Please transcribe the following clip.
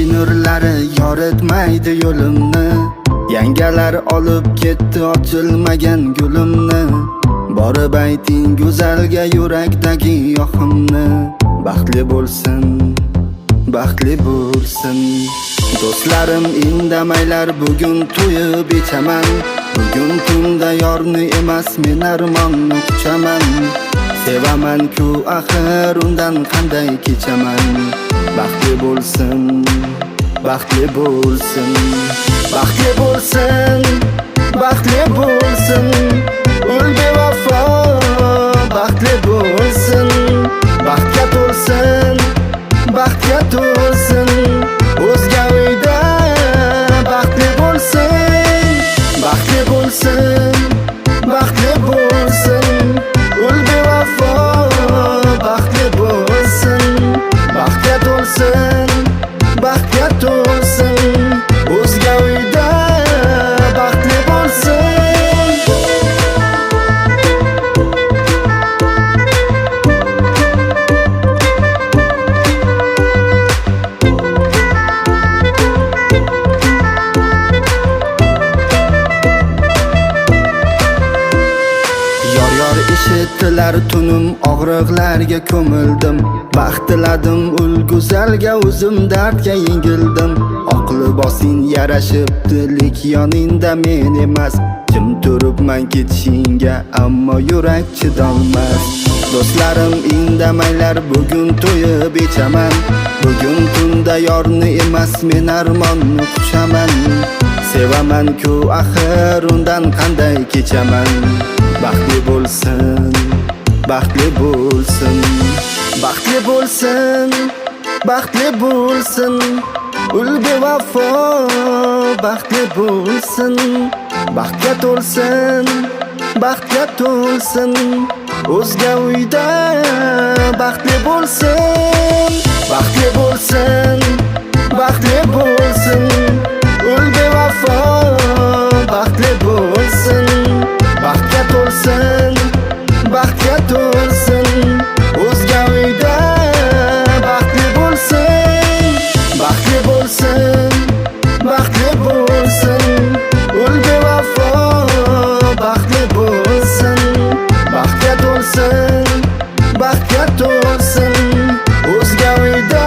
oy nurlari yoritmaydi yo'limni. Yangalar olib ketdi ochilmagan gulimni. Borib ayting go'zalga yurakdagi yoqimni. Baxtli bo'lsin, baxtli bo'lsin. Do'stlarim indamaylar, bugun to'yib ichaman. Bugun tunda yorni emas, men armonni quchaman. Sevaman-ku axir, undan qanday kechaman. Baxtli bo'lsin, baxtli bo'lsin. Baxtli bo'lsin, baxtli bo'lsin. Ul bevafo, baxtli bo'lsin. Baxtga to'lsin, baxtga to'lsin. O'zga uyda baxtli bo'lsin. Baxtli bo'lsin, baxtli bo'lsin. Ul bevafo, baxtli bo'lsin. Baxtga to'lsin, baxtga to'lsin. O'zga uyda baxtli bo'lsin. Yor eshitdilar tunim, og'riqlarga ko'mildim. Baxt tiladim ul go'zalga, o'zim dardga yengildim. Oq libosing yarashibdi, lek yoningda men emas. Jim turibman ketishingga, ammo yurak chidolmas. Do'stlarim indamaylar, bugun to'yib ichaman. Bugun tunda yorni emas, men armonni quchaman. Sevaman-ku axir, undan qanday kechaman. Baxtli bo'lsin, baxtli bo'lsin. Baxtli bo'lsin, baxtli bo'lsin. Ul bevafo, baxtli bo'lsin. Baxtga to'lsin, baxtga to'lsin. O'zga uyda baxtli bo'lsin. Baxtli bo'lsin, baxtli bo'lsin. Ul bevafo, baxtli bo'lsin. Baxtga to'lsin, baxtga to'lsin. O'zga uyda baxtli bo'lsin. Baxtli bo'lsin, baxtli bo'lsin. Ul bevafo, baxtli bo'lsin. Baxtga to'lsin, baxtga to'lsin. O'zga uyda